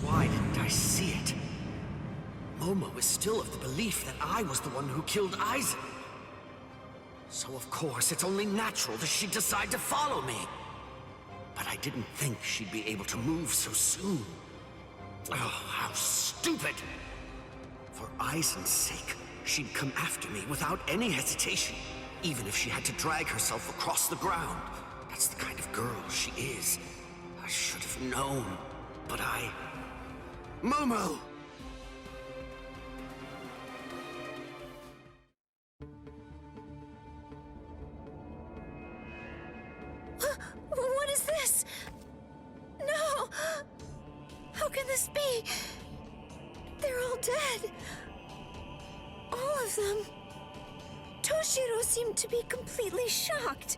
Why didn't I see it? Momo is still of the belief that I was the one who killed Aizen. So of course, it's only natural that she'd decide to follow me. But I didn't think she'd be able to move so soon. Oh, how stupid! For Aizen's sake, she'd come after me without any hesitation, even if she had to drag herself across the ground. That's the kind of girl she is. I should have known, but Momo! What is this? No! How can this be? They're all dead. All of them. Toshiro seemed to be completely shocked.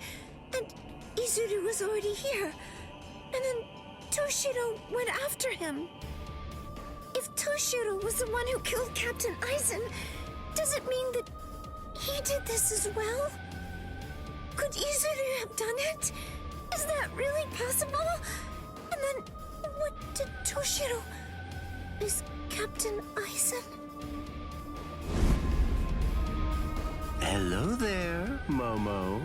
And Izuru was already here. And then Toshiro went after him. If Toshiro was the one who killed Captain Aizen, does it mean that he did this as well? Could Izuru have done it? Is that really possible? And then, what did Toshiro... Is Captain Aizen... Hello there, Momo.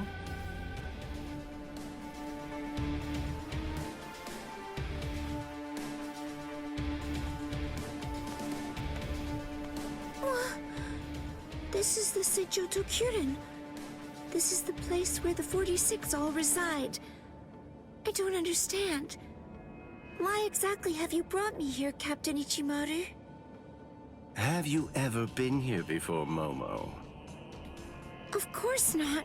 This is the Seijoto Kyurin. This is the place where the 46 all reside. I don't understand. Why exactly have you brought me here, Captain Ichimaru? Have you ever been here before, Momo? Of course not.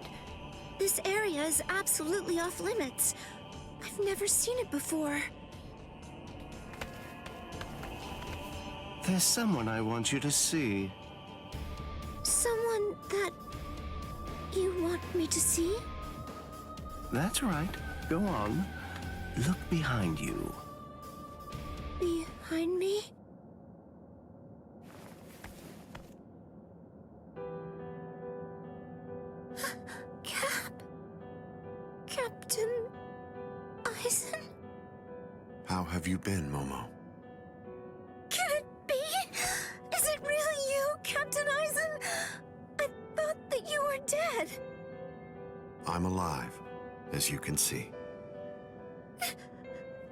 This area is absolutely off limits. I've never seen it before. There's someone I want you to see. Someone that you want me to see? That's right. Go on. Look behind you. Behind me? Captain Aizen? How have you been, Momo? Can it be? Is it really you, Captain Aizen? I thought that you were dead. I'm alive, as you can see.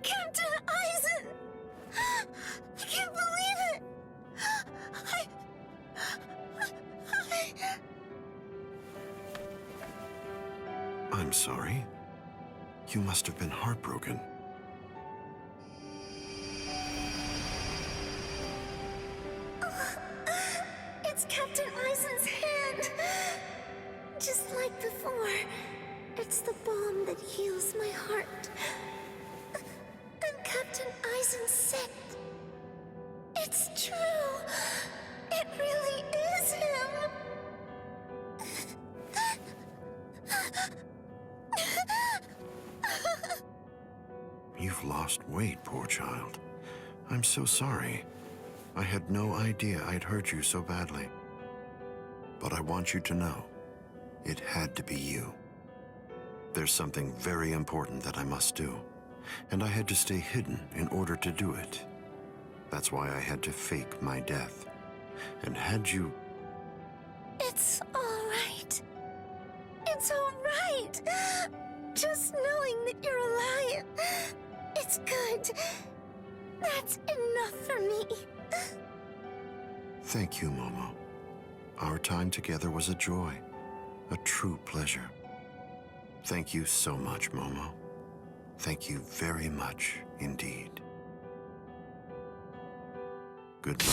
Captain Aizen! I can't believe it! I'm sorry. You must have been heartbroken. It's Captain Aizen's hand! Just like before. It's the balm that heals my heart. And Captain Aizen's sick. It's true! It really is him! You've lost weight, poor child. I'm so sorry. I had no idea I'd hurt you so badly. But I want you to know, it had to be you. There's something very important that I must do, and I had to stay hidden in order to do it. That's why I had to fake my death. And had you... It's all right. It's all right. Just knowing that you're alive, it's good. That's enough for me. Thank you, Momo. Our time together was a joy, a true pleasure. Thank you so much, Momo. Thank you very much indeed. Goodbye.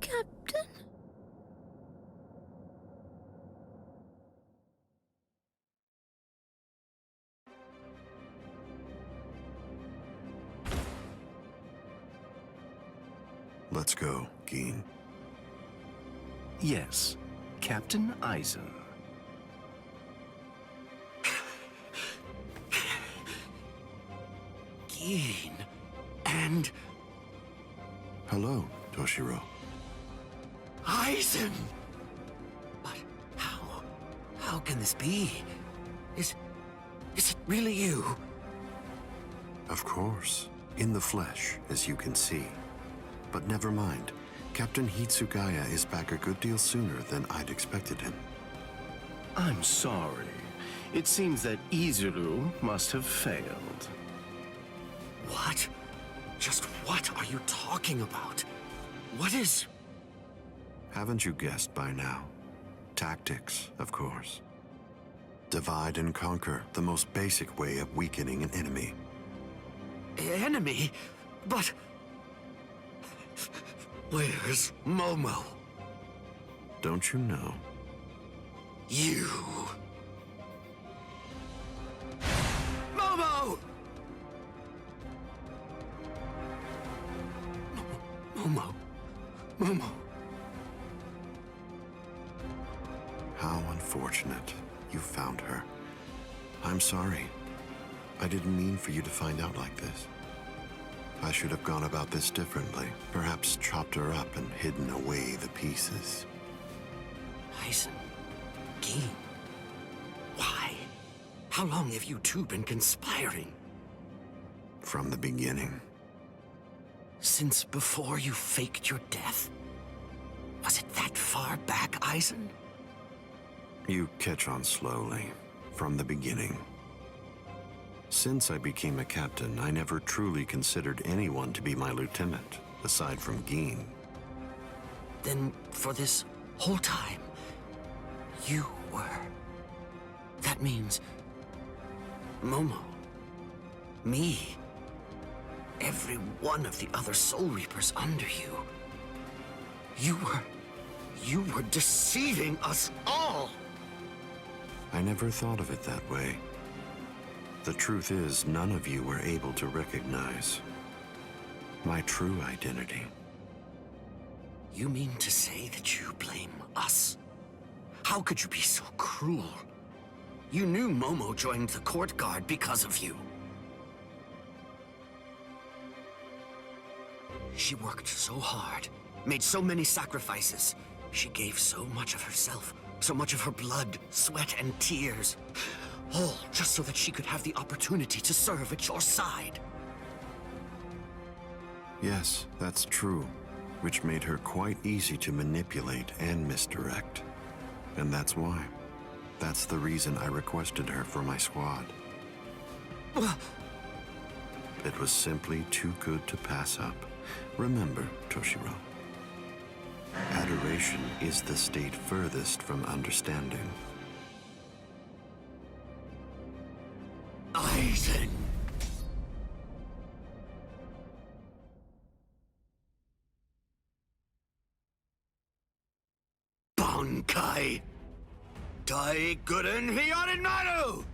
Captain? Let's go, Geen. Yes, Captain Aizen. Geen. And... Hello, Toshiro. Eisen! But how? How can this be? Is it really you? Of course. In the flesh, as you can see. But never mind. Captain Hitsugaya is back a good deal sooner than I'd expected him. I'm sorry. It seems that Izuru must have failed. What? Just what are you talking about? What is... Haven't you guessed by now? Tactics, of course. Divide and conquer, the most basic way of weakening an enemy. enemy? But... where's Momo? Don't you know? You... Momo! Momo. Momo. How unfortunate. You found her. I'm sorry. I didn't mean for you to find out like this. I should have gone about this differently. Perhaps chopped her up and hidden away the pieces. Eisen. Gin. Why? How long have you two been conspiring? From the beginning. Since before you faked your death? Was it that far back, Eisen? You catch on slowly. From the beginning. Since I became a captain, I never truly considered anyone to be my lieutenant, aside from Gin. Then, for this whole time, you were... That means... Momo. Me. Every one of the other Soul Reapers under you. You were deceiving us all! I never thought of it that way. The truth is, none of you were able to recognize my true identity. You mean to say that you blame us? How could you be so cruel? You knew Momo joined the court guard because of you. She worked so hard, made so many sacrifices. She gave so much of herself, so much of her blood, sweat, and tears. All just so that she could have the opportunity to serve at your side. Yes, that's true, which made her quite easy to manipulate and misdirect. And that's why. That's the reason I requested her for my squad. It was simply too good to pass up. Remember, Toshiro. Adoration is the state furthest from understanding. Eisen! Bankai! Daiguren Hyorinmaru!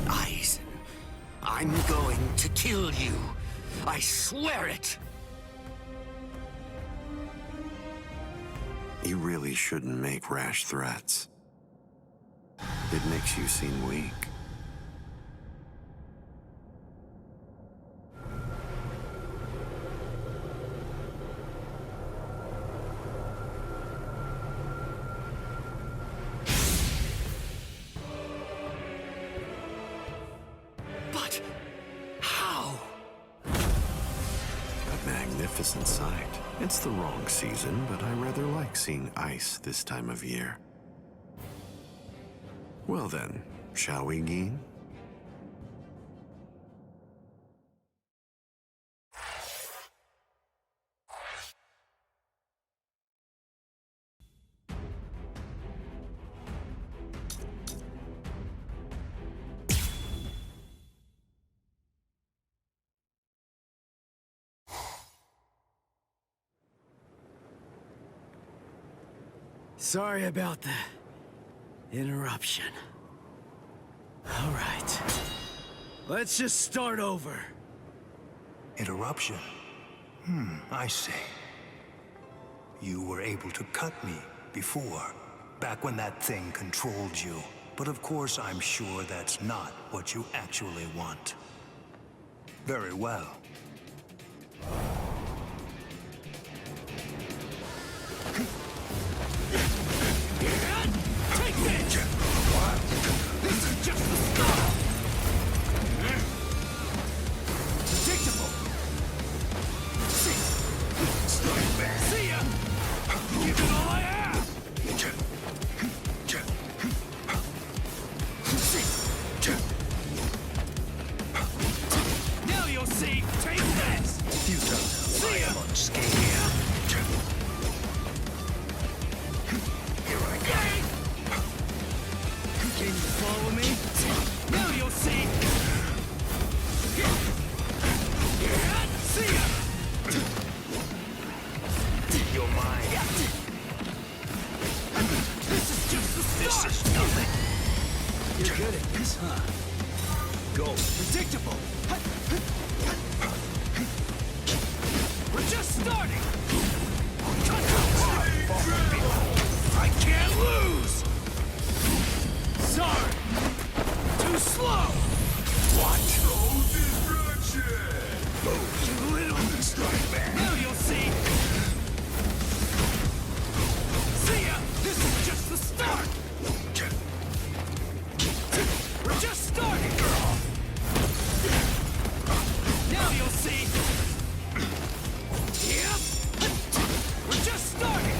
Eisen, I'm going to kill you. I swear it! You really shouldn't make rash threats. It makes you seem weak. But how? A magnificent sight. It's the wrong season, but I rather like seeing ice this time of year. Well then, shall we, Gin? Sorry about the interruption. All right. Let's just start over. Interruption? I see. You were able to cut me before, back when that thing controlled you. But of course, I'm sure that's not what you actually want. Very well. See ya! Give it all I have! Now you'll see! Take this! Futile. See ya! Unscathed. Here I go! Can you follow me? Now you'll see! See ya! You're mine. This is just the start! This is nothing! You're good at this, huh? Go. Predictable! We're just starting! I can't lose! Sorry! Too slow! What? No distraction! You little strike man! Now you'll see! See ya! This is just the start! We're just starting, girl! Now you'll see! Yep! We're just starting!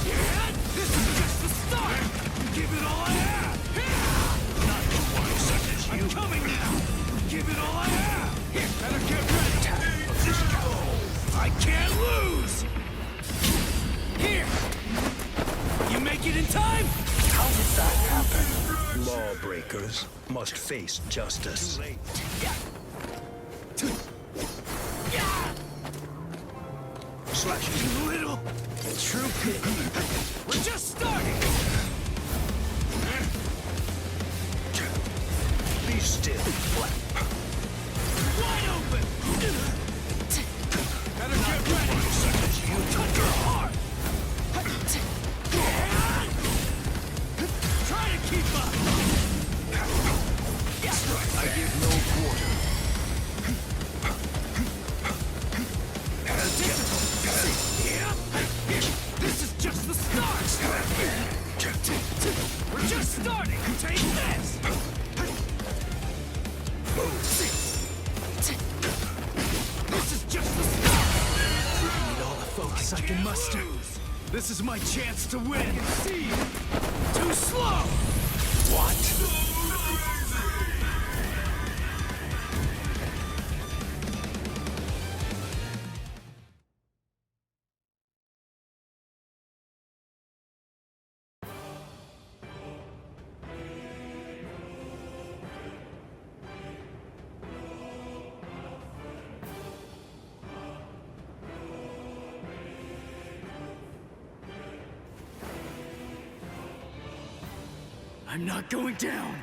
Yeah! This is just the start! Give it all I have! Not the one such as you! I'm coming now! Give it all I have! Here, better get ready! Let's just go! I can't lose! Here! You make it in time? How did that happen? Lawbreakers must face justice. Too late. Slash you little true pit. We're just starting. Be still. Wide open. Better get ready. Such as you touch your heart. Try to keep up. I give no quarter. This is just the start! We're just starting! Take this! This is just the start! I need all the focus I can muster. This is my chance to win! See you! Too slow! What? I'm not going down!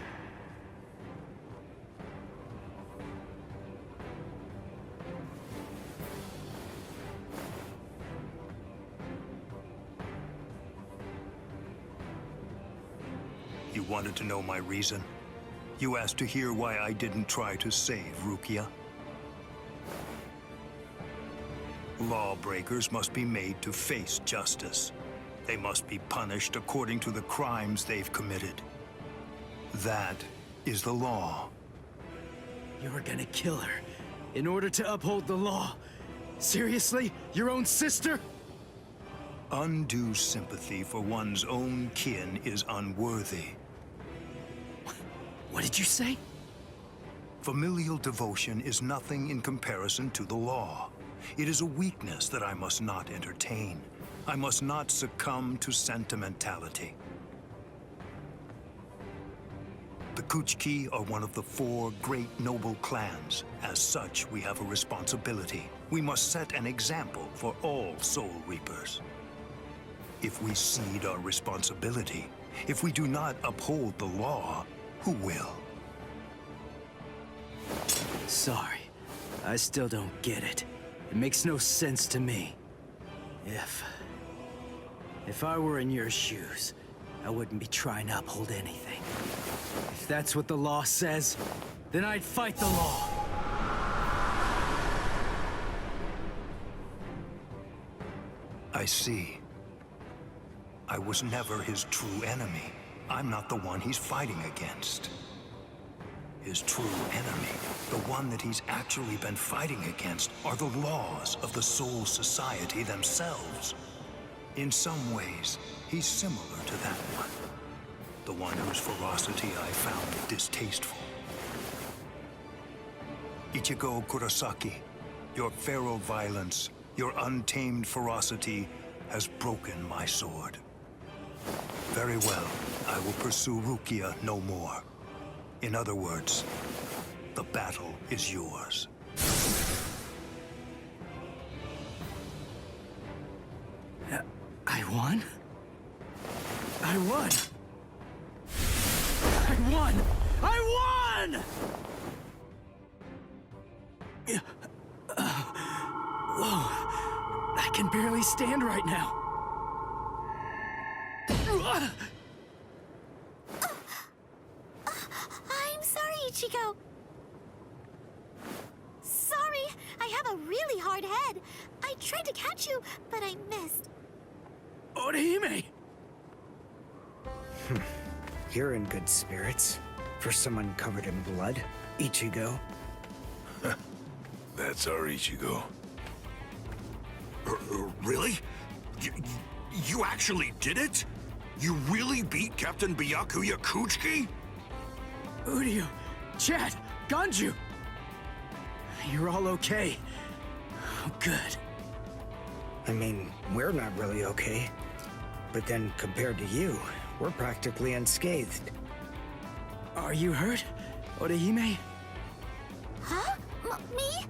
You wanted to know my reason? You asked to hear why I didn't try to save Rukia? Lawbreakers must be made to face justice. They must be punished according to the crimes they've committed. That is the law. You were gonna kill her in order to uphold the law. Seriously? Your own sister? Undue sympathy for one's own kin is unworthy. What did you say? Familial devotion is nothing in comparison to the law. It is a weakness that I must not entertain. I must not succumb to sentimentality. The Kuchki are one of the 4 great noble clans. As such, we have a responsibility. We must set an example for all Soul Reapers. If we cede our responsibility, if we do not uphold the law, who will? Sorry, I still don't get it. It makes no sense to me. If I were in your shoes, I wouldn't be trying to uphold anything. If that's what the law says, then I'd fight the law. I see. I was never his true enemy. I'm not the one he's fighting against. his true enemy, the one that he's actually been fighting against, are the laws of the Soul Society themselves. In some ways, he's similar to that one. The one whose ferocity I found distasteful. Ichigo Kurosaki, your feral violence, your untamed ferocity has broken my sword. Very well, I will pursue Rukia no more. In other words, the battle is yours. I won? I won! I won! I won! Whoa, I can barely stand right now. I'm sorry, Ichigo. Sorry, I have a really hard head. I tried to catch you, but I missed. Orihime! You're in good spirits. For someone covered in blood, Ichigo. That's our Ichigo. Really? You actually did it? You really beat Captain Byakuya Kuchiki? Uryu, Chad, Ganju! You're all okay. Oh, good. I mean, we're not really okay. But then, compared to you, we're practically unscathed. Are you hurt, Orihime? Huh? Me?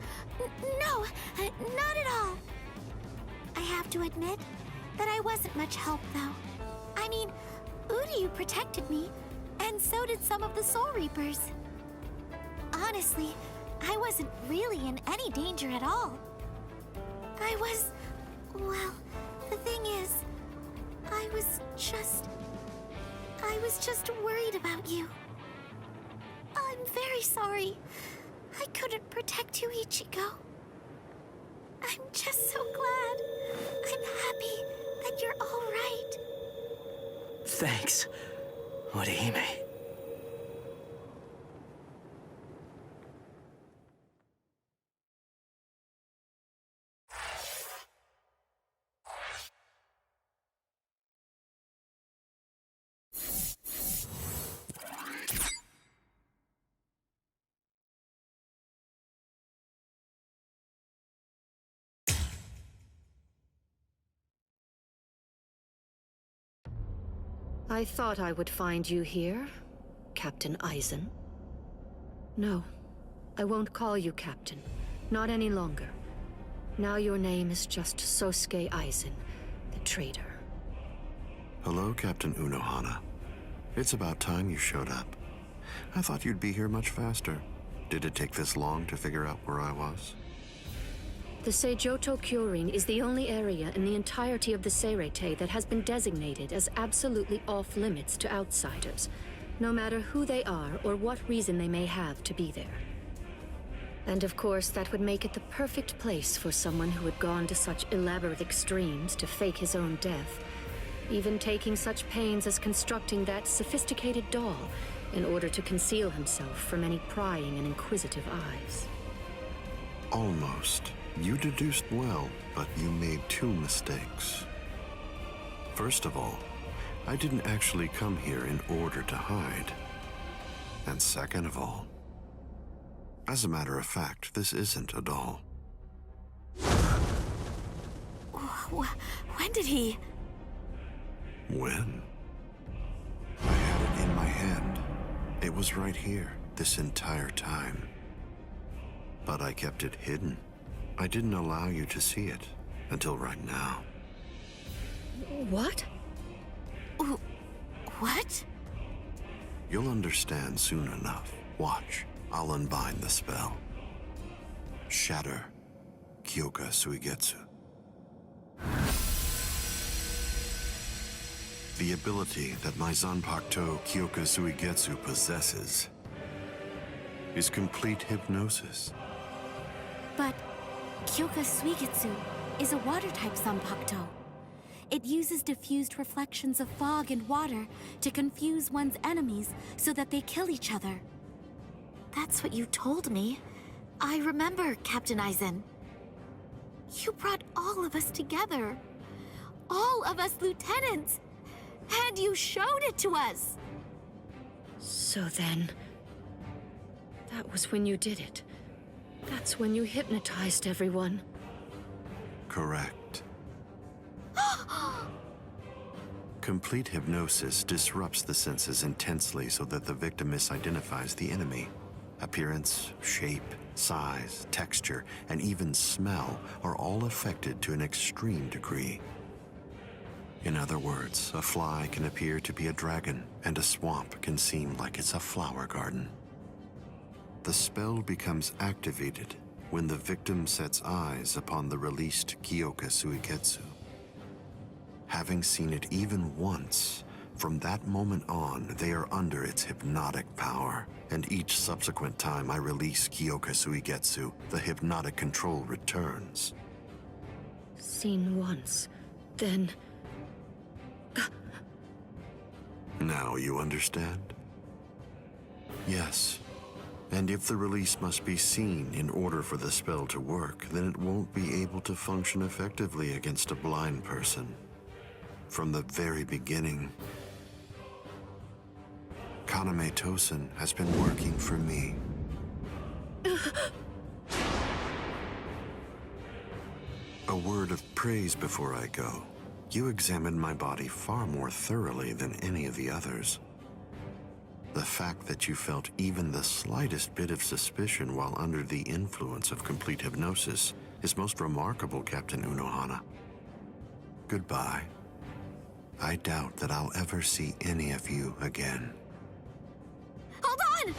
No, not at all. I have to admit that I wasn't much help, though. I mean, Uryu protected me, and so did some of the Soul Reapers. Honestly, I wasn't really in any danger at all. Well, the thing is, I was just worried about you. I'm very sorry. I couldn't protect you, Ichigo. I'm just so glad. I'm happy that you're all right. Thanks, Orihime. I thought I would find you here, Captain Aizen. No, I won't call you Captain. Not any longer. Now your name is just Sosuke Aizen, the traitor. Hello, Captain Unohana. It's about time you showed up. I thought you'd be here much faster. Did it take this long to figure out where I was? The Seijoto Kyorin is the only area in the entirety of the Seirete that has been designated as absolutely off-limits to outsiders, no matter who they are or what reason they may have to be there. And of course, that would make it the perfect place for someone who had gone to such elaborate extremes to fake his own death, even taking such pains as constructing that sophisticated doll in order to conceal himself from any prying and inquisitive eyes. Almost. You deduced well, but you made two mistakes. First of all, I didn't actually come here in order to hide. And second of all, as a matter of fact, this isn't a doll. When did he? When? I had it in my hand. It was right here, this entire time. But I kept it hidden. I didn't allow you to see it until right now. What? What? You'll understand soon enough. Watch. I'll unbind the spell. Shatter Kyoka Suigetsu. The ability that my Zanpakuto Kyoka Suigetsu possesses is complete hypnosis. But Kyoka Suigetsu is a water-type Zanpakuto. It uses diffused reflections of fog and water to confuse one's enemies so that they kill each other. That's what you told me. I remember, Captain Eisen. You brought all of us together. All of us lieutenants. And you showed it to us. So then... that was when you did it. That's when you hypnotized everyone. Correct. Complete hypnosis disrupts the senses intensely so that the victim misidentifies the enemy. Appearance, shape, size, texture, and even smell are all affected to an extreme degree. In other words, a fly can appear to be a dragon, and a swamp can seem like it's a flower garden. The spell becomes activated when the victim sets eyes upon the released Kyoka Suigetsu. Having seen it even once, from that moment on, they are under its hypnotic power, and each subsequent time I release Kyoka Suigetsu, the hypnotic control returns. Seen once, then... Now you understand? Yes. And if the release must be seen in order for the spell to work, then it won't be able to function effectively against a blind person. From the very beginning, Kaname Tosen has been working for me. A word of praise before I go. You examined my body far more thoroughly than any of the others. The fact that you felt even the slightest bit of suspicion while under the influence of complete hypnosis is most remarkable, Captain Unohana. Goodbye. I doubt that I'll ever see any of you again. Hold on!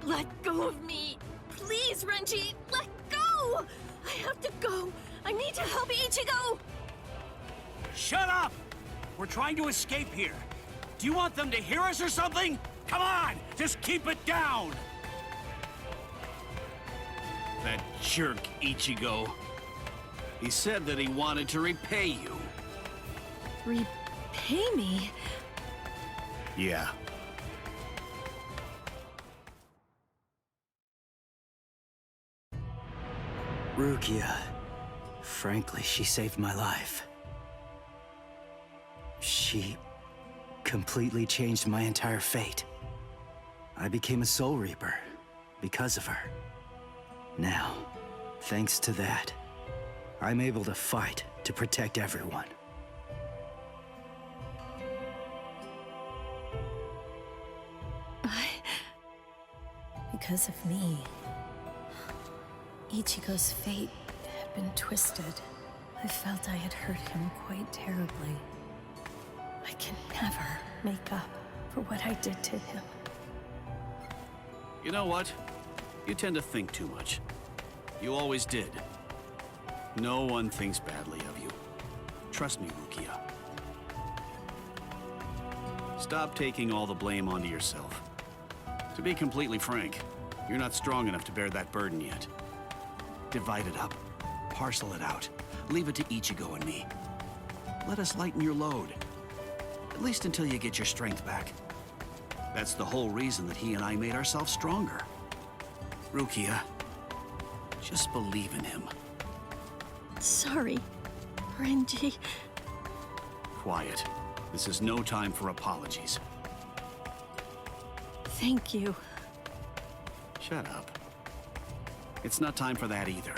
Let go of me! Please, Renji! Let go! I have to go! I need to help Ichigo! Shut up! We're trying to escape here. Do you want them to hear us or something? Come on! Just keep it down! That jerk Ichigo. He said that he wanted to repay you. Repay me? Yeah. Rukia. Frankly, she saved my life. She completely changed my entire fate. I became a Soul Reaper because of her. Now, thanks to that, I'm able to fight to protect everyone. Because of me, Ichigo's fate had been twisted. I felt I had hurt him quite terribly. I can never make up for what I did to him. You know what? You tend to think too much. You always did. No one thinks badly of you. Trust me, Rukia. Stop taking all the blame onto yourself. To be completely frank, you're not strong enough to bear that burden yet. Divide it up. Parcel it out. Leave it to Ichigo and me. Let us lighten your load. At least until you get your strength back. That's the whole reason that he and I made ourselves stronger. Rukia, just believe in him. Sorry, Renji. Quiet. This is no time for apologies. Thank you. Shut up. It's not time for that either.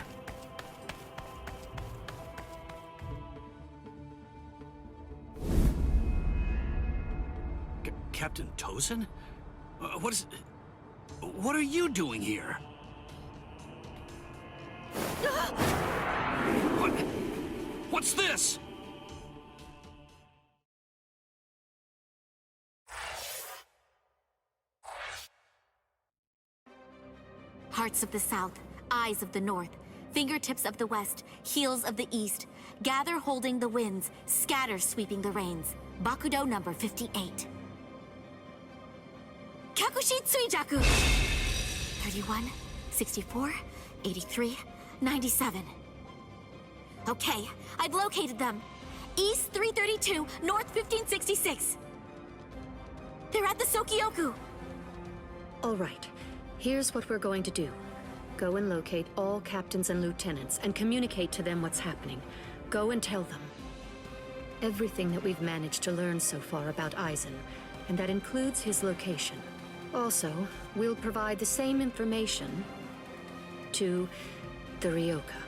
Captain Tosen? What are you doing here? What's this? Hearts of the South, eyes of the North, fingertips of the West, heels of the East, gather holding the winds, scatter sweeping the rains. Bakudo number 58. Kyakushi Tsuijaku! 31, 64, 83, 97. Okay, I've located them. East 332, North 1566. They're at the Sokioku. All right. Here's what we're going to do. Go and locate all captains and lieutenants and communicate to them what's happening. Go and tell them everything that we've managed to learn so far about Aizen, and that includes his location. Also, we'll provide the same information to the Ryoka.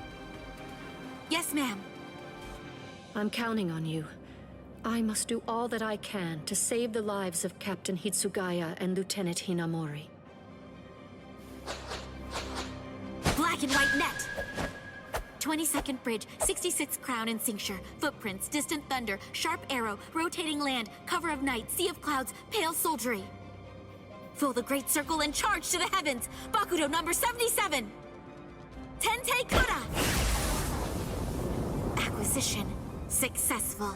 Yes, ma'am. I'm counting on you. I must do all that I can to save the lives of Captain Hitsugaya and Lieutenant Hinamori. Black and white net! 22nd Bridge, 66th Crown and Cincture. Footprints, distant thunder, sharp arrow, rotating land, cover of night, sea of clouds, pale soldiery. Fill the great circle and charge to the heavens! Bakudo number 77! Tente Kura! Acquisition successful.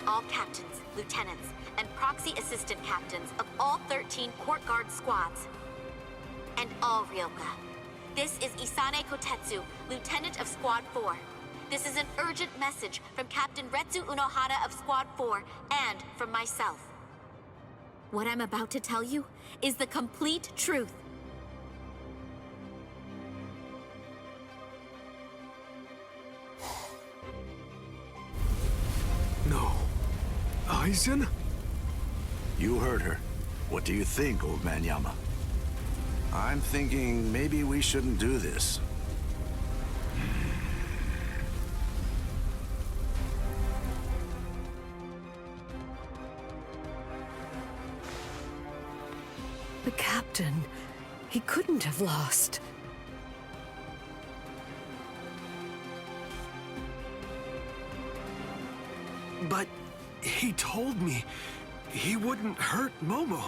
All captains, lieutenants, and proxy assistant captains of all 13 court guard squads. And all Ryoka. This is Isane Kotetsu, Lieutenant of Squad 4. This is an urgent message from Captain Retsu Unohana of Squad 4 and from myself. What I'm about to tell you is the complete truth. No. Aizen? You heard her. What do you think, old man Yama? I'm thinking maybe we shouldn't do this. The captain, he couldn't have lost. But he told me he wouldn't hurt Momo.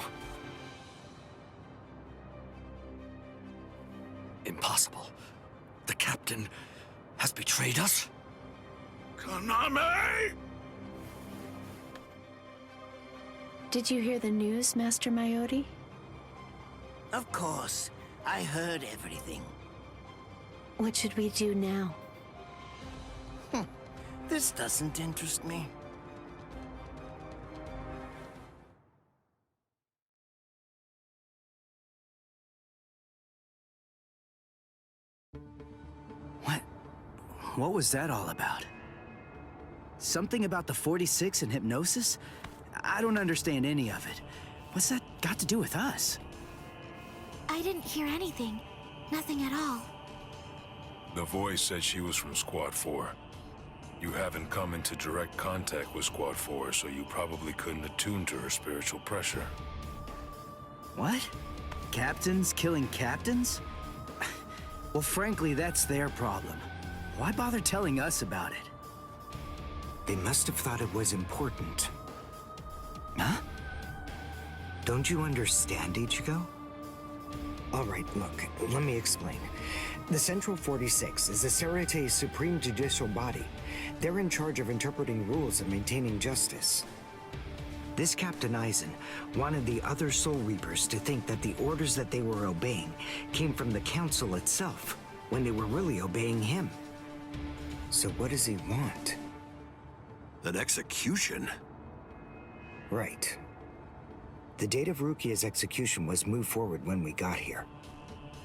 Impossible. The captain has betrayed us? Kaname! Did you hear the news, Master Mayori? Of course. I heard everything. What should we do now? This doesn't interest me. What was that all about? Something about the 46 and hypnosis? I don't understand any of it. What's that got to do with us? I didn't hear anything. Nothing at all. The voice said she was from Squad 4. You haven't come into direct contact with Squad 4, so you probably couldn't attune to her spiritual pressure. What? Captains killing captains? Well, frankly, that's their problem. Why bother telling us about it? They must have thought it was important. Huh? Don't you understand, Ichigo? All right, look, let me explain. The Central 46 is the Seireitei's supreme judicial body. They're in charge of interpreting rules and maintaining justice. This Captain Aizen wanted the other Soul Reapers to think that the orders that they were obeying came from the Council itself, when they were really obeying him. So what does he want? An execution? Right. The date of Rukia's execution was moved forward when we got here.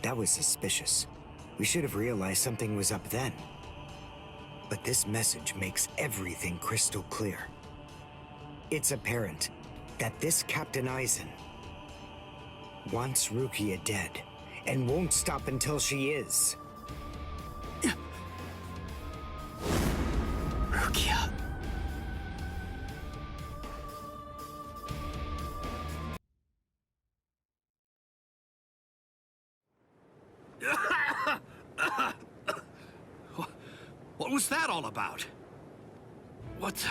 That was suspicious. We should have realized something was up then. But this message makes everything crystal clear. It's apparent that this Captain Aizen wants Rukia dead, and won't stop until she is. Rukia. What was that all about? What the...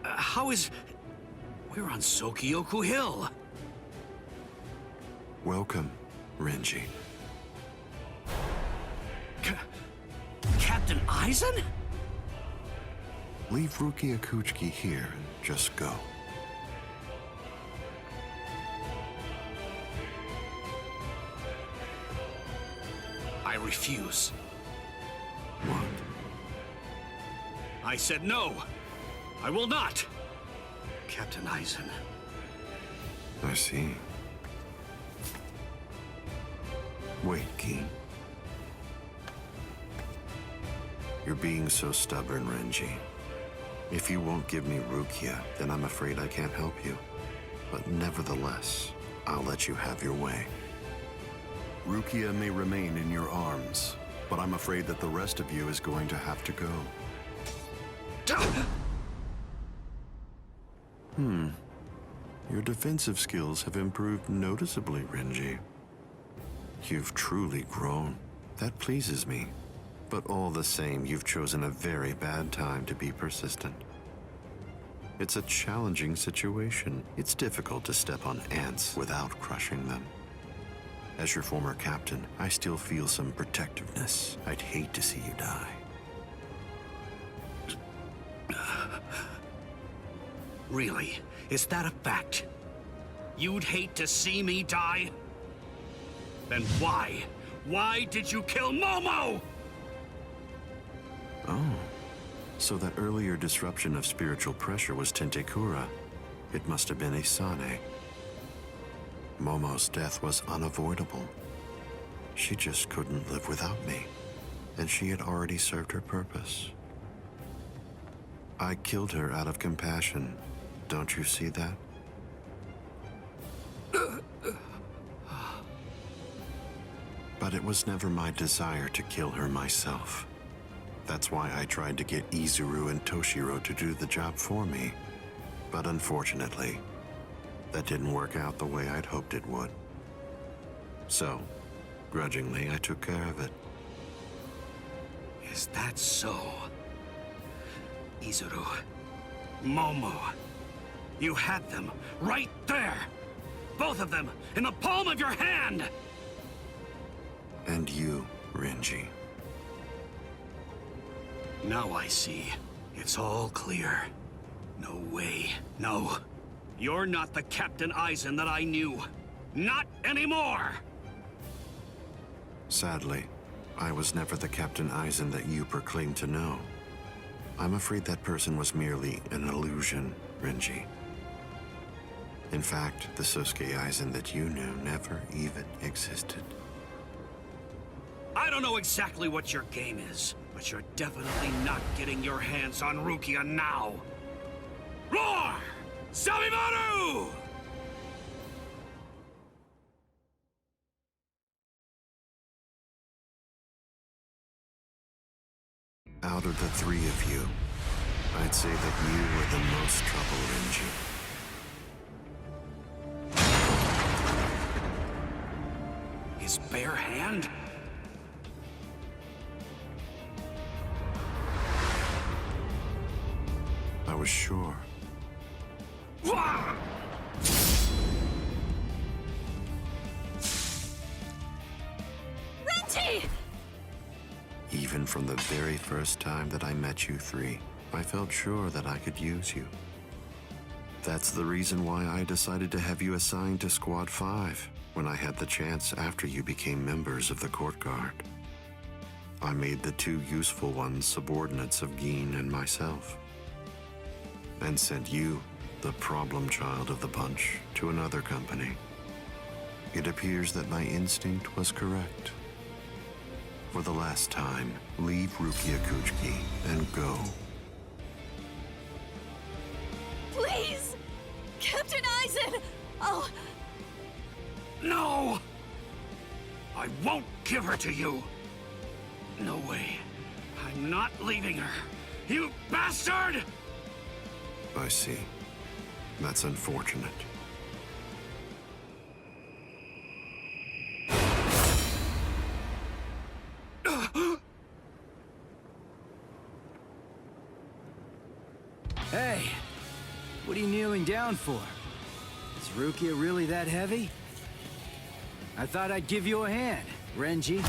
how is... We're on Sokioku Hill. Welcome, Renji. Captain Aizen? Leave Rukia Kuchiki here and just go. I refuse. What? I said no. I will not. Captain Eisen. I see. Wait, Keen. You're being so stubborn, Renji. If you won't give me Rukia, then I'm afraid I can't help you. But nevertheless, I'll let you have your way. Rukia may remain in your arms, but I'm afraid that the rest of you is going to have to go. Your defensive skills have improved noticeably, Renji. You've truly grown. That pleases me. But all the same, you've chosen a very bad time to be persistent. It's a challenging situation. It's difficult to step on ants without crushing them. As your former captain, I still feel some protectiveness. I'd hate to see you die. Really? Is that a fact? You'd hate to see me die? Then why? Why did you kill Momo? Oh, so that earlier disruption of spiritual pressure was Tentekura. It must have been Isane. Momo's death was unavoidable. She just couldn't live without me, and she had already served her purpose. I killed her out of compassion. Don't you see that? But it was never my desire to kill her myself. That's why I tried to get Izuru and Toshiro to do the job for me. But unfortunately, that didn't work out the way I'd hoped it would. So, grudgingly, I took care of it. Is that so? Izuru, Momo, you had them right there! Both of them in the palm of your hand! And you, Renji. Now I see. It's all clear. No way. No. You're not the Captain Eisen that I knew. Not anymore! Sadly, I was never the Captain Eisen that you proclaimed to know. I'm afraid that person was merely an illusion, Renji. In fact, the Sosuke Eisen that you knew never even existed. I don't know exactly what your game is, but you're definitely not getting your hands on Rukia now. Roar! Sabimaru! Out of the three of you, I'd say that you were the most trouble, Renji. His bare hand? I was sure. Renji! Even from the very first time that I met you three, I felt sure that I could use you. That's the reason why I decided to have you assigned to Squad 5 when I had the chance after you became members of the Court Guard. I made the two useful ones subordinates of Gin and myself, and sent you, the problem child of the bunch, to another company. It appears that my instinct was correct. For the last time, leave Rukia Kuchiki and go. Please! Captain Eisen! Oh... No! I won't give her to you! No way. I'm not leaving her. You bastard! I see. That's unfortunate. Hey, what are you kneeling down for? Is Rukia really that heavy? I thought I'd give you a hand, Renji.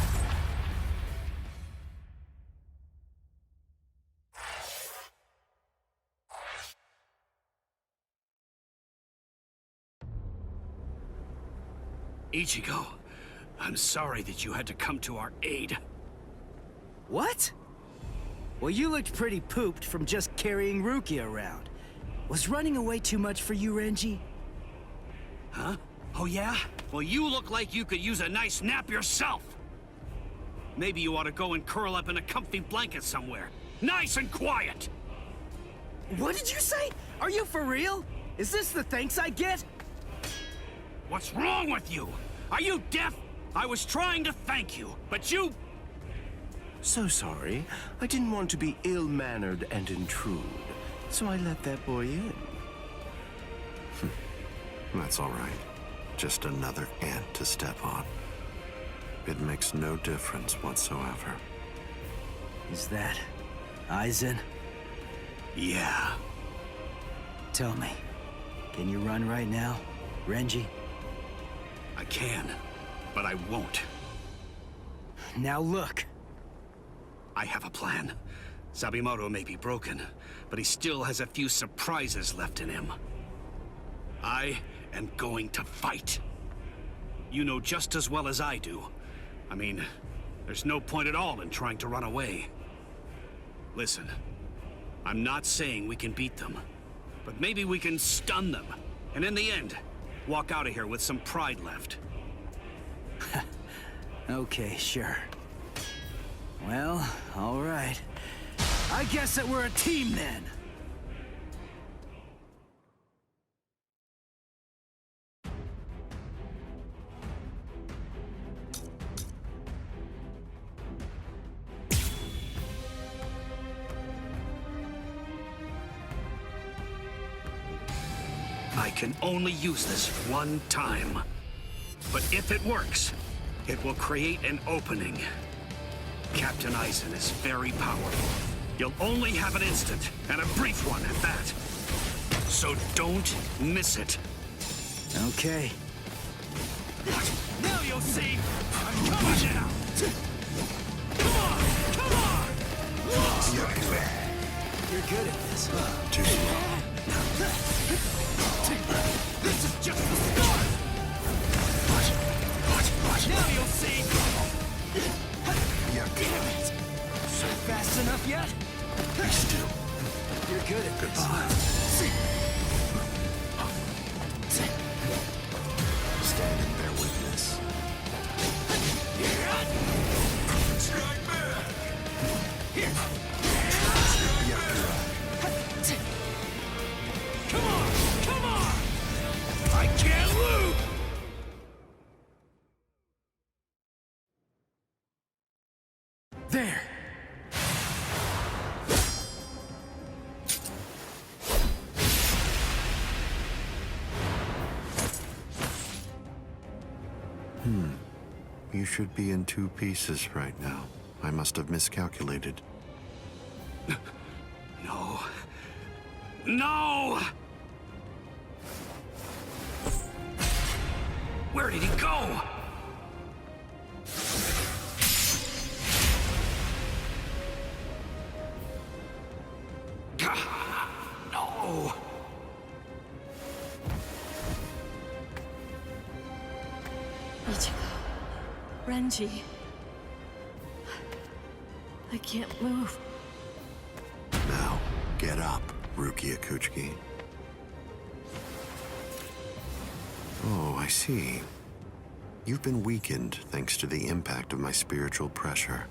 Ichigo, I'm sorry that you had to come to our aid. What? Well, you looked pretty pooped from just carrying Rukia around. Was running away too much for you, Renji? Huh? Oh yeah? Well, you look like you could use a nice nap yourself. Maybe you ought to go and curl up in a comfy blanket somewhere. Nice and quiet! What did you say? Are you for real? Is this the thanks I get? What's wrong with you? Are you deaf? I was trying to thank you, but you... So sorry. I didn't want to be ill-mannered and intrude, so I let that boy in. That's all right. Just another ant to step on. It makes no difference whatsoever. Is that Aizen? Yeah. Tell me, can you run right now, Renji? I can, but I won't. Now look. I have a plan. Sabimoto may be broken, but he still has a few surprises left in him. I am going to fight. You know just as well as I do. I mean, there's no point at all in trying to run away. Listen, I'm not saying we can beat them, but maybe we can stun them, and in the end, walk out of here with some pride left. Okay, sure. Well, all right. I guess that we're a team then. I can only use this one time. But if it works, it will create an opening. Captain Aizen is very powerful. You'll only have an instant, and a brief one at that. So don't miss it. Okay. Now you'll see! I'm coming now! Come on! Come on! You're good at this, huh? Too slow. This is just the start! Watch! Now you'll see! Damn it! So fast enough yet? Be still. You're good at this. Stand and bear witness. Strike back! Here! Come on! Come on! I can't lose! There! You should be in 2 pieces right now. I must have miscalculated. No. No! Where did he go? No! Ichigo. Renji. I can't move. Now, get up, Rukia Kuchiki. Oh, I see. You've been weakened thanks to the impact of my spiritual pressure.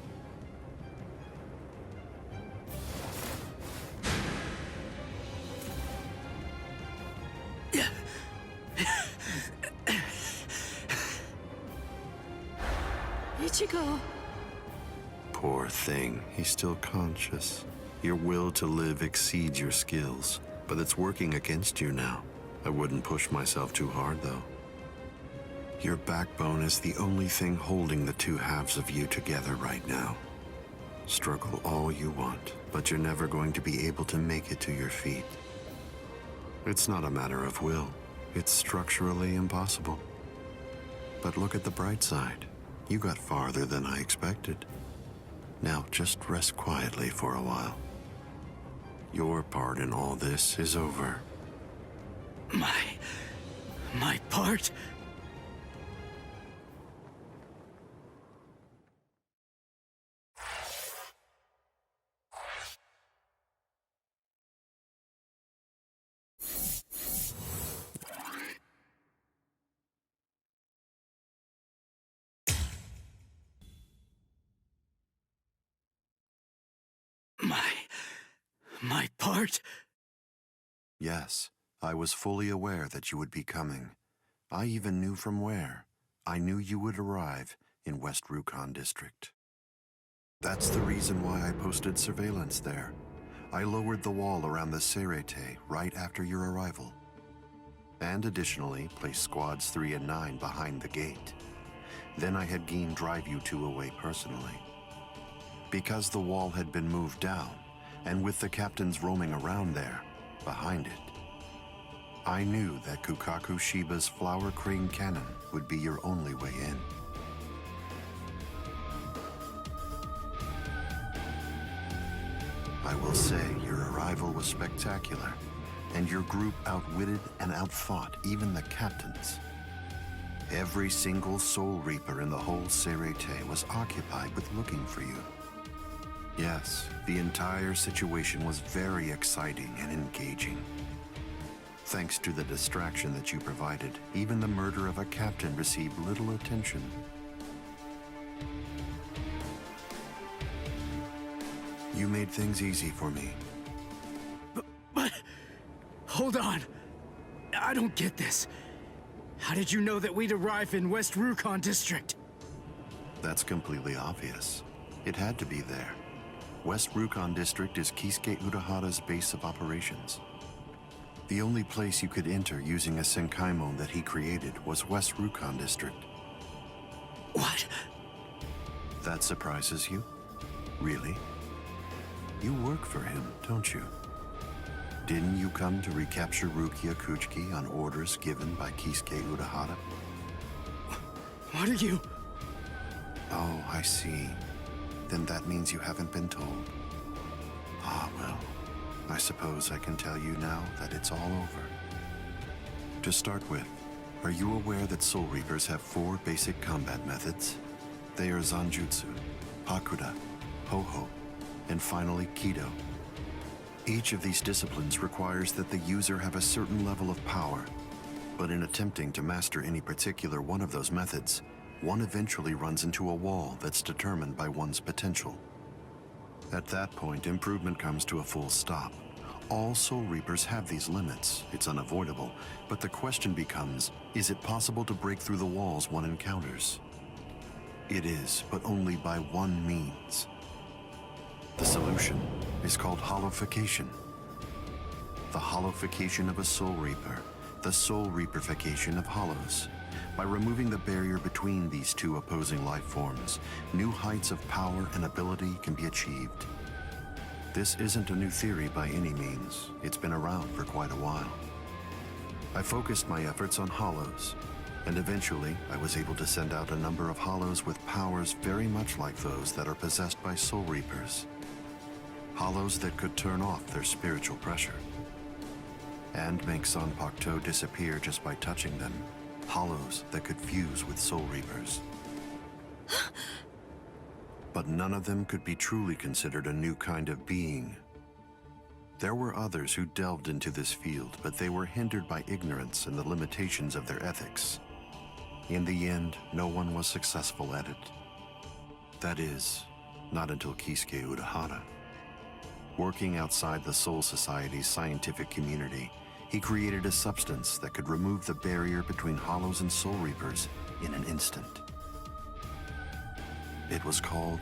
Ichigo. Poor thing, he's still conscious. Your will to live exceeds your skills, but it's working against you now. I wouldn't push myself too hard, though. Your backbone is the only thing holding the 2 halves of you together right now. Struggle all you want, but you're never going to be able to make it to your feet. It's not a matter of will. It's structurally impossible. But look at the bright side. You got farther than I expected. Now just rest quietly for a while. Your part in all this is over. My part? My part? Yes, I was fully aware that you would be coming. I even knew from where. I knew you would arrive in West Rukon District. That's the reason why I posted surveillance there. I lowered the wall around the Serete right after your arrival. And additionally, placed squads 3 and 9 behind the gate. Then I had Geen drive you two away personally. Because the wall had been moved down, and with the captains roaming around there, behind it, I knew that Kukaku Shiba's Flower Crane Cannon would be your only way in. I will say your arrival was spectacular, and your group outwitted and outfought even the captains. Every single Soul Reaper in the whole Serete was occupied with looking for you. Yes, the entire situation was very exciting and engaging. Thanks to the distraction that you provided, even the murder of a captain received little attention. You made things easy for me. But hold on. I don't get this. How did you know that we'd arrive in West Rukon District? That's completely obvious. It had to be there. West Rukon District is Kisuke Urahara's base of operations. The only place you could enter using a Senkaimon that he created was West Rukon District. What? That surprises you? Really? You work for him, don't you? Didn't you come to recapture Rukia Kuchiki on orders given by Kisuke Urahara? What are you? Oh, I see. Then that means you haven't been told. Ah, well, I suppose I can tell you now that it's all over. To start with, are you aware that Soul Reapers have 4 basic combat methods? They are Zanjutsu, Hakuda, Ho-Ho, and finally Kido. Each of these disciplines requires that the user have a certain level of power, but in attempting to master any particular one of those methods, one eventually runs into a wall that's determined by one's potential. At that point, improvement comes to a full stop. All Soul Reapers have these limits. It's unavoidable, but the question becomes, is it possible to break through the walls one encounters? It is, but only by one means. The solution is called hollowification. The hollowification of a Soul Reaper, the Soul Reaperification of hollows. By removing the barrier between these two opposing life forms, new heights of power and ability can be achieved. This isn't a new theory by any means. It's been around for quite a while. I focused my efforts on hollows, and eventually I was able to send out a number of hollows with powers very much like those that are possessed by Soul Reapers. Hollows that could turn off their spiritual pressure and make Zanpakuto disappear just by touching them. Hollows that could fuse with Soul Reapers. But none of them could be truly considered a new kind of being. There were others who delved into this field, but they were hindered by ignorance and the limitations of their ethics. In the end, no one was successful at it. That is, not until Kisuke Urahara. Working outside the Soul Society's scientific community, he created a substance that could remove the barrier between hollows and Soul Reapers in an instant. It was called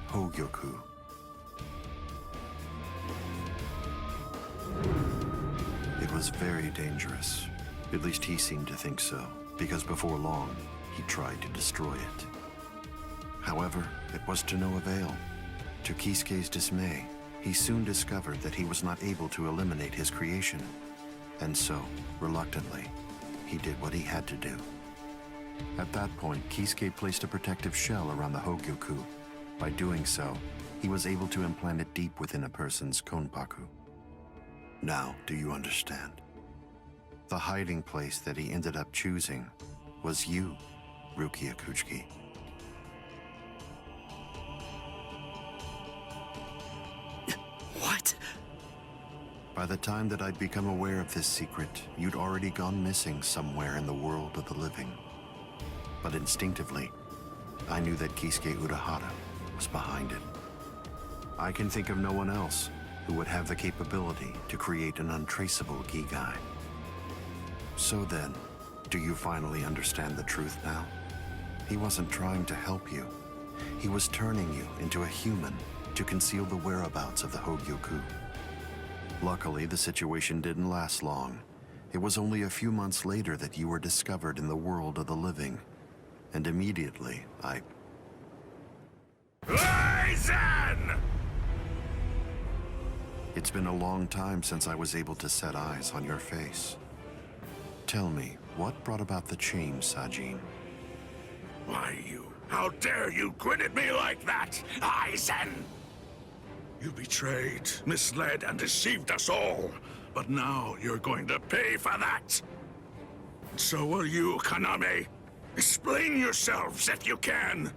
Hogyoku. It was very dangerous. At least he seemed to think so, because before long, he tried to destroy it. However, it was to no avail. To Kisuke's dismay, he soon discovered that he was not able to eliminate his creation. And so, reluctantly, he did what he had to do. At that point, Kisuke placed a protective shell around the Hogyoku. By doing so, he was able to implant it deep within a person's konpaku. Now, do you understand? The hiding place that he ended up choosing was you, Rukia Kuchiki. What? By the time that I'd become aware of this secret, you'd already gone missing somewhere in the world of the living. But instinctively, I knew that Kisuke Urahara was behind it. I can think of no one else who would have the capability to create an untraceable Gigai. So then, do you finally understand the truth now? He wasn't trying to help you. He was turning you into a human to conceal the whereabouts of the Hogyoku. Luckily, the situation didn't last long. It was only a few months later that you were discovered in the world of the living. And immediately, Aizen! It's been a long time since I was able to set eyes on your face. Tell me, what brought about the change, Sajin? Why, you... How dare you grin at me like that, Aizen? You betrayed, misled, and deceived us all. But now you're going to pay for that. So will you, Kaname. Explain yourselves if you can.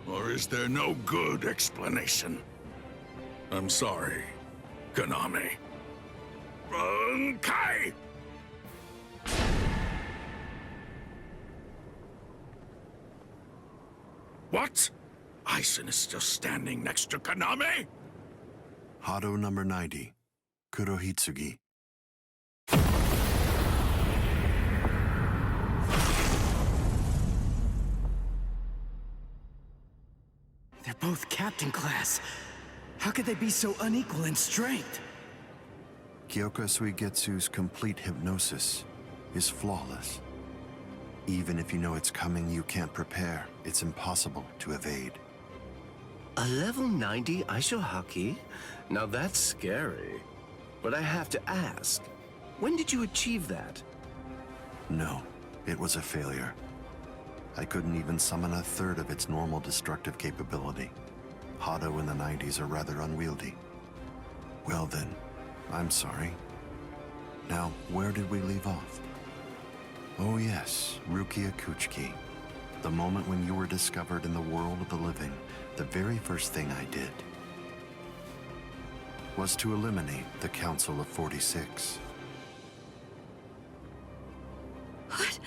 Or is there no good explanation? I'm sorry, Kaname. Kai! What? Aizen is still standing next to Kaname? Hado number 90, Kurohitsugi. They're both captain class. How could they be so unequal in strength? Kyoka Suigetsu's complete hypnosis is flawless. Even if you know it's coming, you can't prepare. It's impossible to evade. A level 90 Aisho Haki? Now that's scary. But I have to ask, when did you achieve that? No, it was a failure. I couldn't even summon a third of its normal destructive capability. Hado in the 90s are rather unwieldy. Well then, I'm sorry. Now, where did we leave off? Oh yes, Rukia Kuchiki. The moment when you were discovered in the world of the living, the very first thing I did was to eliminate the Council of 46. What?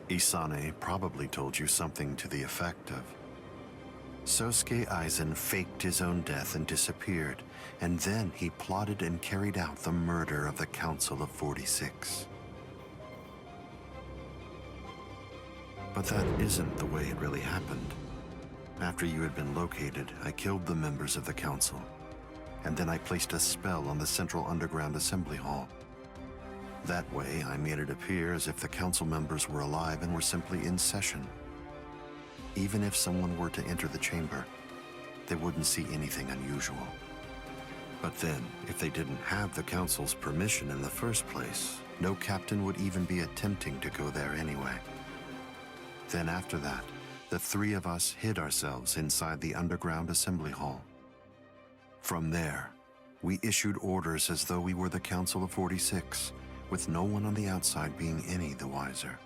Isane probably told you something to the effect of, Sosuke Aizen faked his own death and disappeared, and then he plotted and carried out the murder of the Council of 46. But that isn't the way it really happened. After you had been located, I killed the members of the Council, and then I placed a spell on the Central Underground Assembly Hall. That way, I made it appear as if the Council members were alive and were simply in session. Even if someone were to enter the chamber, they wouldn't see anything unusual. But then, if they didn't have the Council's permission in the first place, no captain would even be attempting to go there anyway. Then after that, the three of us hid ourselves inside the underground assembly hall. From there, we issued orders as though we were the Council of 46, with no one on the outside being any the wiser.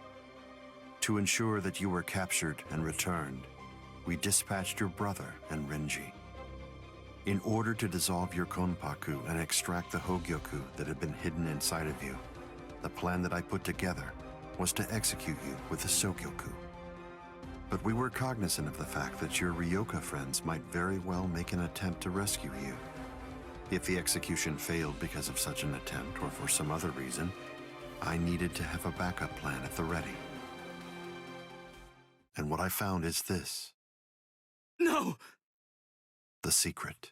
To ensure that you were captured and returned, we dispatched your brother and Renji. In order to dissolve your Konpaku and extract the Hogyoku that had been hidden inside of you, the plan that I put together was to execute you with the Sogyoku. But we were cognizant of the fact that your Ryoka friends might very well make an attempt to rescue you. If the execution failed because of such an attempt or for some other reason, I needed to have a backup plan at the ready. And what I found is this. No! The secret.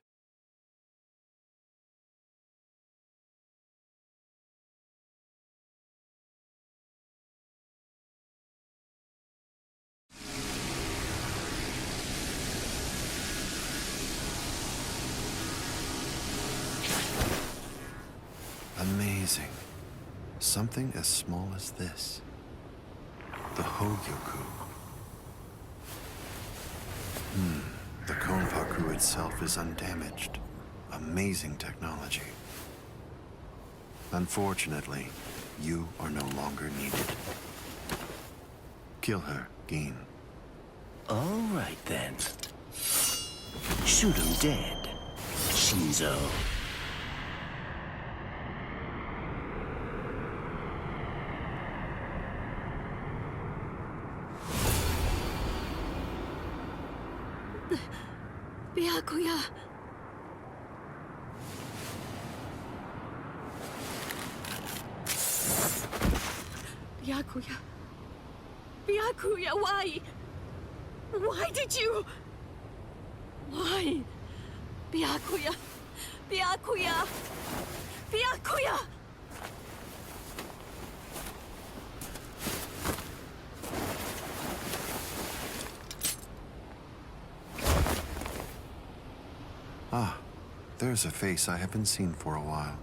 Amazing. Something as small as this. The Hogyoku. The Konpaku itself is undamaged. Amazing technology. Unfortunately, you are no longer needed. Kill her, Gin. All right, then. Shoot him dead, Shinzo. Byakuya! Byakuya! Byakuya, why? Why did you? Why? Byakuya! Byakuya! Byakuya! Ah, there's a face I haven't seen for a while.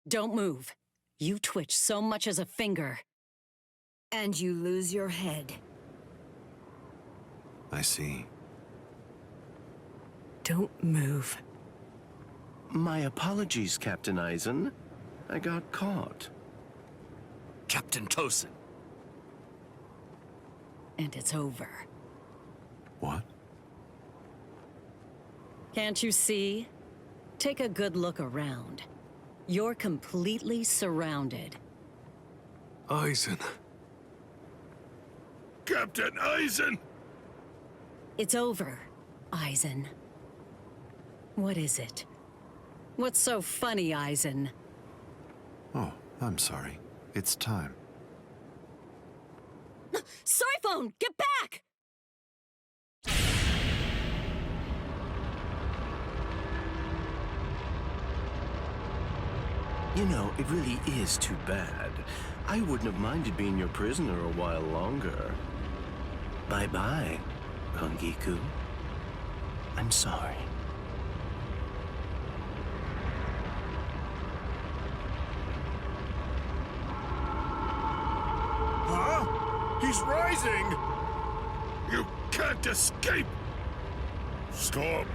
Don't move. You twitch so much as a finger. And you lose your head. I see. Don't move. My apologies, Captain Eisen. I got caught. Captain Tosin. And it's over. What? Can't you see? Take a good look around. You're completely surrounded. Eisen. Captain Eisen! It's over, Eisen. What is it? What's so funny, Eisen? Oh, I'm sorry. It's time. Soiphone, get back! You know, it really is too bad. I wouldn't have minded being your prisoner a while longer. Bye-bye, Kongiku. I'm sorry. Huh? He's rising! You can't escape! Stop!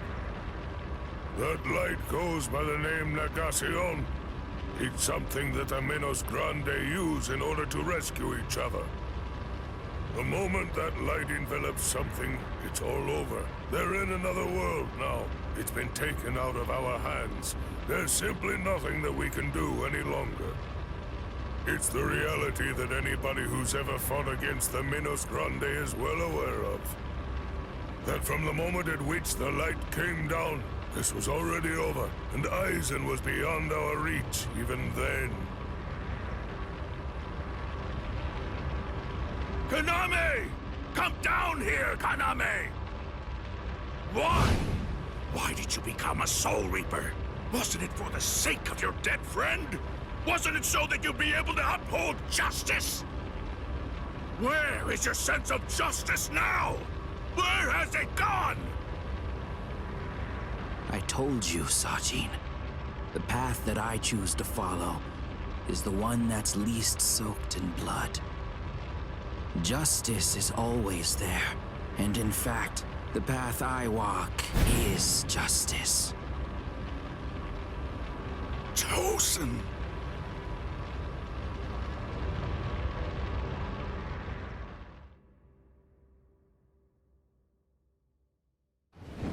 That light goes by the name Negacion. It's something that the Minos Grande use in order to rescue each other. The moment that light envelops something, it's all over. They're in another world now. It's been taken out of our hands. There's simply nothing that we can do any longer. It's the reality that anybody who's ever fought against the Minos Grande is well aware of. That from the moment at which the light came down, this was already over, and Eisen was beyond our reach even then. Kaname! Come down here, Kaname! Why? Why did you become a Soul Reaper? Wasn't it for the sake of your dead friend? Wasn't it so that you'd be able to uphold justice? Where is your sense of justice now? Where has it gone? I told you, Sajin. The path that I choose to follow is the one that's least soaked in blood. Justice is always there, and in fact, the path I walk is justice. Tosin!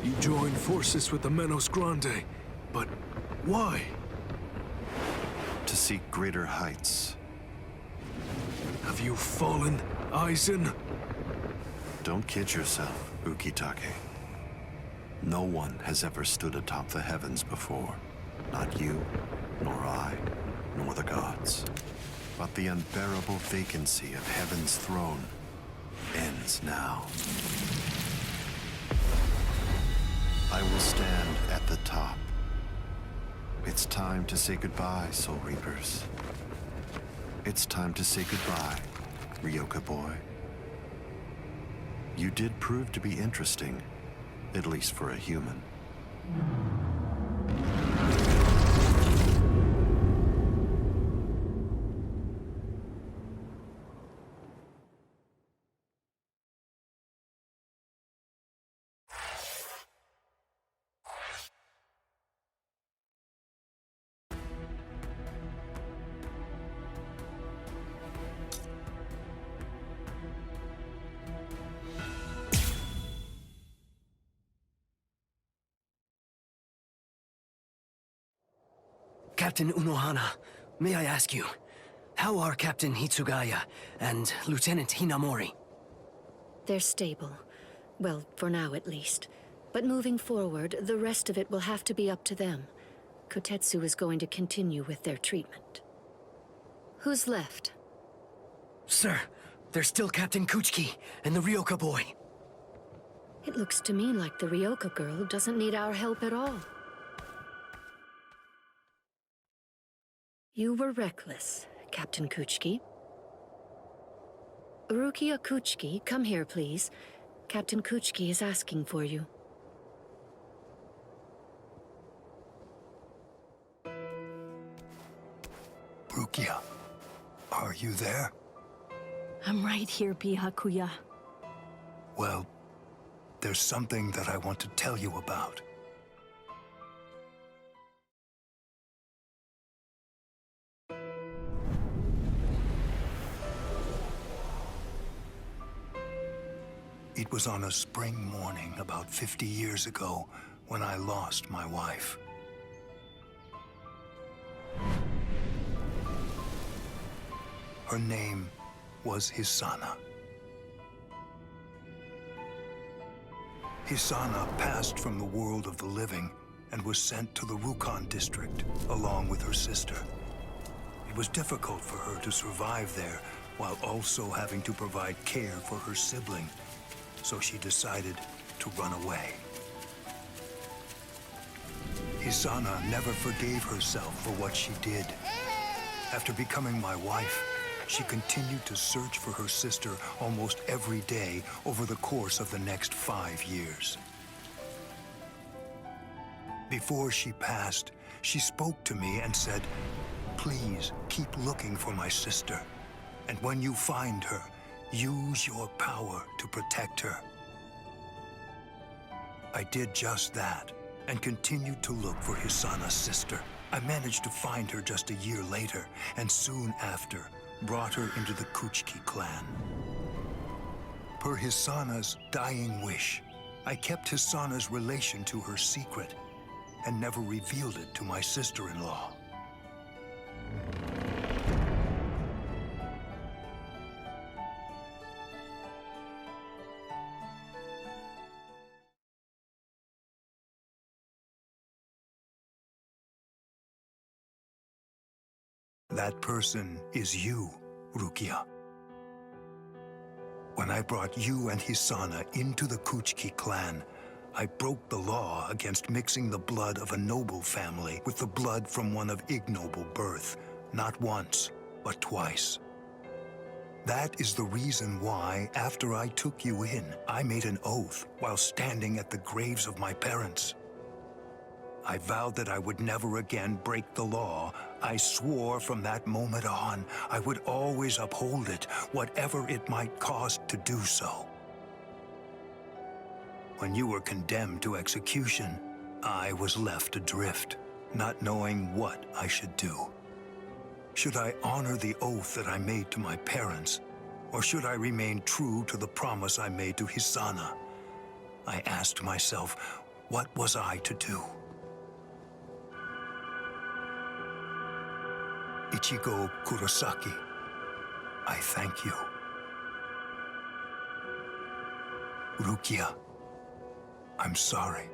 You joined forces with the Minos Grande, but why? To seek greater heights. Have you fallen, Eisen? Don't kid yourself, Ukitake. No one has ever stood atop the heavens before. Not you, nor I, nor the gods. But the unbearable vacancy of heaven's throne ends now. I will stand at the top. It's time to say goodbye, Soul Reapers. It's time to say goodbye, Ryoka boy. You did prove to be interesting, at least for a human. Captain Unohana, may I ask you, how are Captain Hitsugaya and Lieutenant Hinamori? They're stable. Well, for now at least. But moving forward, the rest of it will have to be up to them. Kotetsu is going to continue with their treatment. Who's left? Sir, there's still Captain Kuchiki and the Ryoka boy. It looks to me like the Ryoka girl doesn't need our help at all. You were reckless, Captain Kuchiki. Rukia Kuchiki, come here, please. Captain Kuchiki is asking for you. Rukia, are you there? I'm right here, Byakuya. Well, there's something that I want to tell you about. It was on a spring morning about 50 years ago when I lost my wife. Her name was Hisana. Hisana passed from the world of the living and was sent to the Rukon district along with her sister. It was difficult for her to survive there while also having to provide care for her sibling, so she decided to run away. Hisana never forgave herself for what she did. After becoming my wife, she continued to search for her sister almost every day over the course of the next 5 years. Before she passed, she spoke to me and said, "Please keep looking for my sister, and when you find her, use your power to protect her." I did just that and continued to look for Hisana's sister. I managed to find her just a year later, and soon after, brought her into the Kuchiki clan. Per Hisana's dying wish, I kept Hisana's relation to her secret and never revealed it to my sister-in-law. That person is you, Rukia. When I brought you and Hisana into the Kuchiki clan, I broke the law against mixing the blood of a noble family with the blood from one of ignoble birth, not once, but twice. That is the reason why, after I took you in, I made an oath while standing at the graves of my parents. I vowed that I would never again break the law. I swore from that moment on, I would always uphold it, whatever it might cost to do so. When you were condemned to execution, I was left adrift, not knowing what I should do. Should I honor the oath that I made to my parents, or should I remain true to the promise I made to Hisana? I asked myself, what was I to do? Ichigo Kurosaki, I thank you. Rukia, I'm sorry.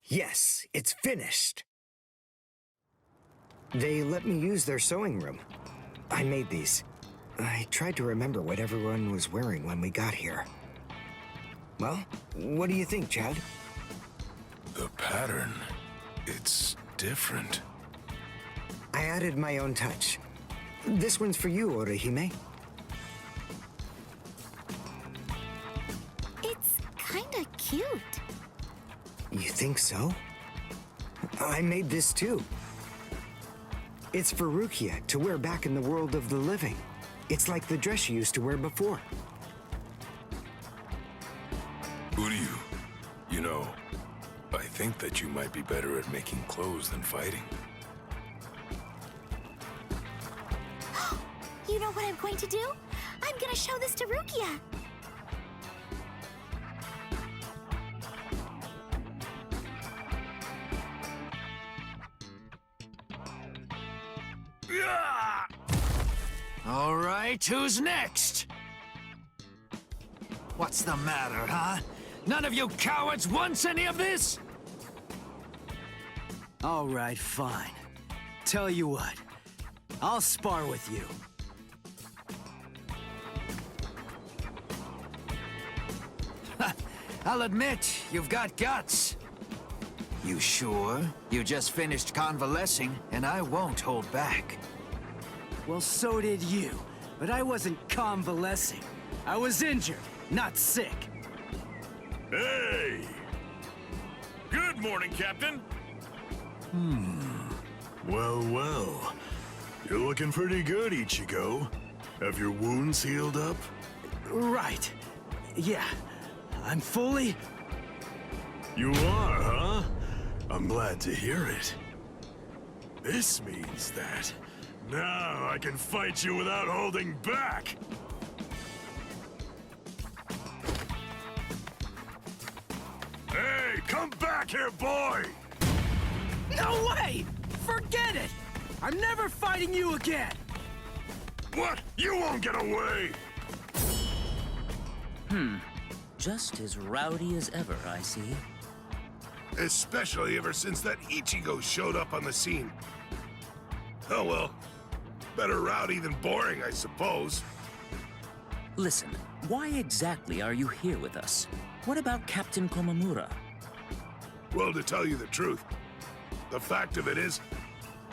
Yes, it's finished. They let me use their sewing room. I made these. I tried to remember what everyone was wearing when we got here. Well, what do you think, Chad? The pattern, it's different. I added my own touch. This one's for you, Orihime. It's kinda cute. You think so? I made this too. It's for Rukia to wear back in the world of the living. It's like the dress she used to wear before. Uryu, you know, I think that you might be better at making clothes than fighting. You know what I'm going to do? I'm gonna show this to Rukia. All right, who's next? What's the matter, huh? None of you cowards wants any of this? All right, fine. Tell you what, I'll spar with you. I'll admit, you've got guts. You sure? You just finished convalescing, and I won't hold back. Well, so did you, but I wasn't convalescing. I was injured, not sick. Hey! Good morning, Captain. Well, well. You're looking pretty good, Ichigo. Have your wounds healed up? Right. Yeah. I'm fully... You are, huh? I'm glad to hear it. This means that now I can fight you without holding back. Hey, come back here, boy! No way! Forget it! I'm never fighting you again! What? You won't get away! Just as rowdy as ever, I see. Especially ever since that Ichigo showed up on the scene. Oh well. Better rowdy than boring, I suppose. Listen, why exactly are you here with us? What about Captain Komamura? Well, to tell you the truth, the fact of it is,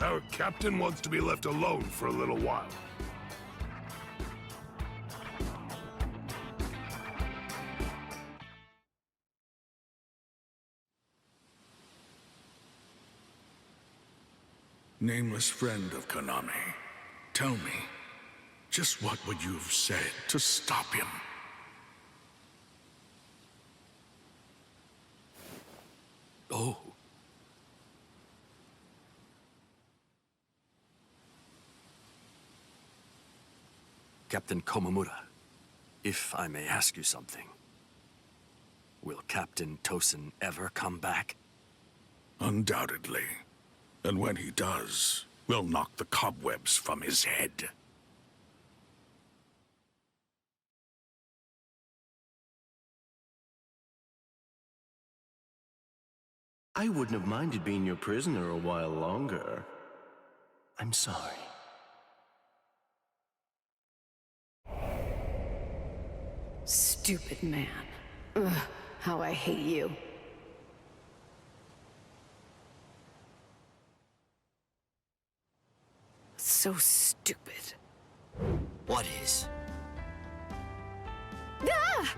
our captain wants to be left alone for a little while. Nameless friend of Konami, tell me, just what would you have said to stop him? Oh. Captain Komamura, if I may ask you something. Will Captain Tosin ever come back? Undoubtedly. And when he does, we'll knock the cobwebs from his head. I wouldn't have minded being your prisoner a while longer. I'm sorry. Stupid man. Ugh, how I hate you. So stupid. What is? Ah!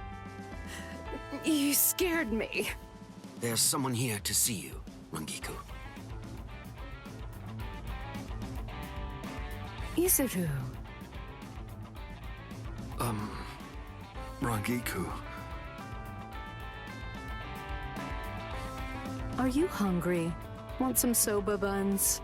You scared me. There's someone here to see you, Rangiku. Izuru. Rangiku. Are you hungry? Want some soba buns?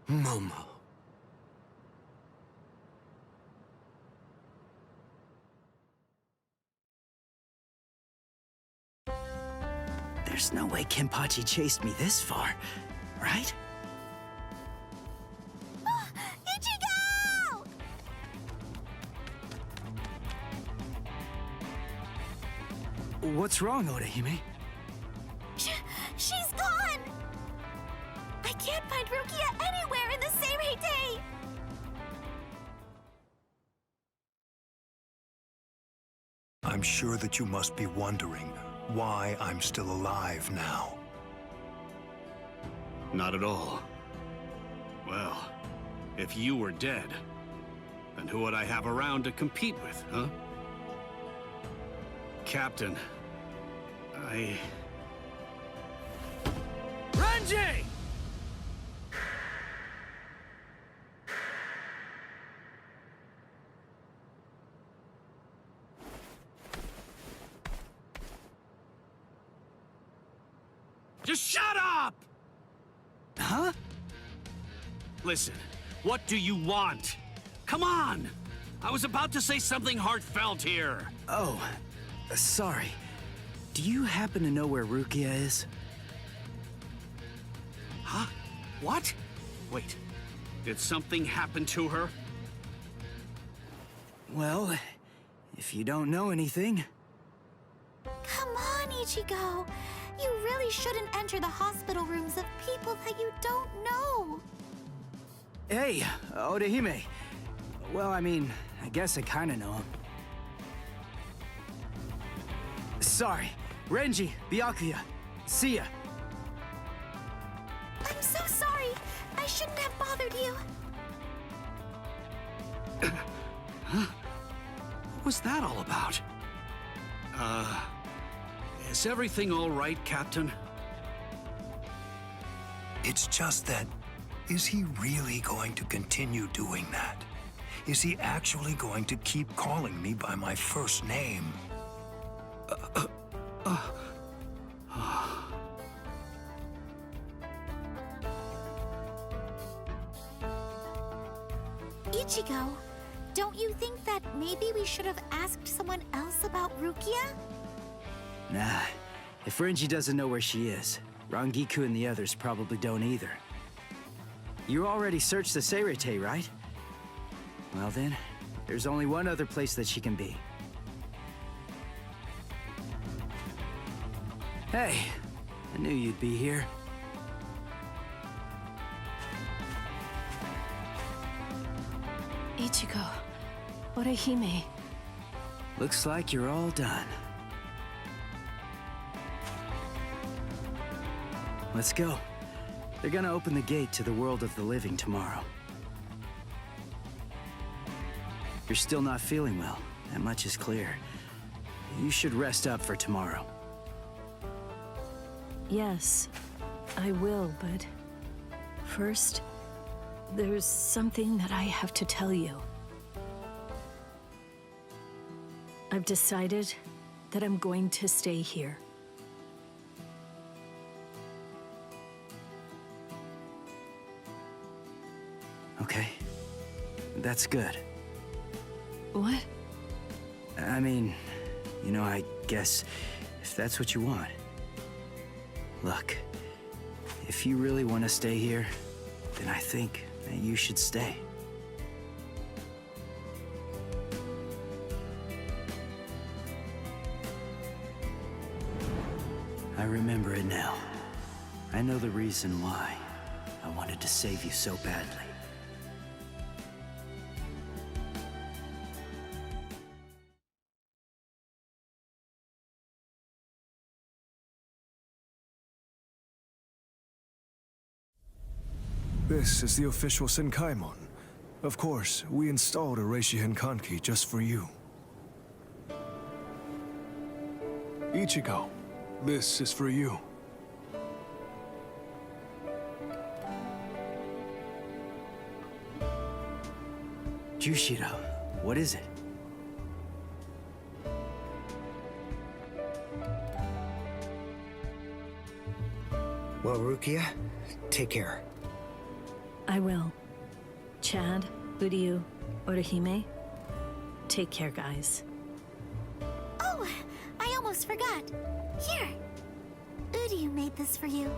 Momo. There's no way Kenpachi chased me this far, right? Ichigo! What's wrong, Orihime? She's gone! I can't find Rukia anywhere in the Seirei. I'm sure that you must be wondering why I'm still alive now. Not at all. Well, if you were dead, then who would I have around to compete with, huh? Captain, Renji! Just shut up! Huh? Listen, what do you want? Come on! I was about to say something heartfelt here. Oh, sorry. Do you happen to know where Rukia is? Huh? What? Wait, did something happen to her? Well, if you don't know anything... Come on, Ichigo. You really shouldn't enter the hospital rooms of people that you don't know. Hey, Odahime. Well, I mean, I guess I kinda know him. Sorry. Renji, Byakuya. See ya. I'm so sorry. I shouldn't have bothered you. Huh? What was that all about? Is everything all right, Captain? It's just that, is he really going to continue doing that? Is he actually going to keep calling me by my first name? Ichigo, don't you think that maybe we should have asked someone else about Rukia? Nah, if Renji doesn't know where she is, Rangiku and the others probably don't either. You already searched the Seirete, right? Well then, there's only one other place that she can be. Hey, I knew you'd be here. Ichigo, Orihime. Looks like you're all done. Let's go. They're gonna open the gate to the world of the living tomorrow. You're still not feeling well. That much is clear. You should rest up for tomorrow. Yes, I will, but first, there's something that I have to tell you. I've decided that I'm going to stay here. Okay. That's good. What? I mean, you know, I guess if that's what you want. Look, if you really want to stay here, then I think that you should stay. I remember it now. I know the reason why I wanted to save you so badly. This is the official Senkaimon. Of course, we installed a Reishi Henkanki just for you. Ichigo, this is for you. Jushiro, what is it? Well, Rukia, take care. I will. Chad, Uryu, Orihime, take care, guys. Oh, I almost forgot. Here. Uryu made this for you.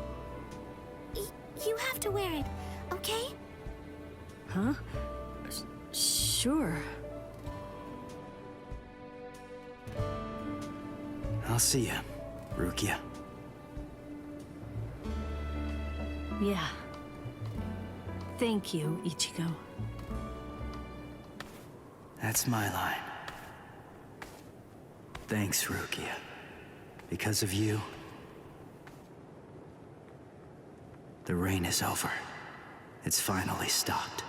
You have to wear it, okay? Huh? Sure. I'll see ya, Rukia. Yeah. Thank you, Ichigo. That's my line. Thanks, Rukia. Because of you, the rain is over. It's finally stopped.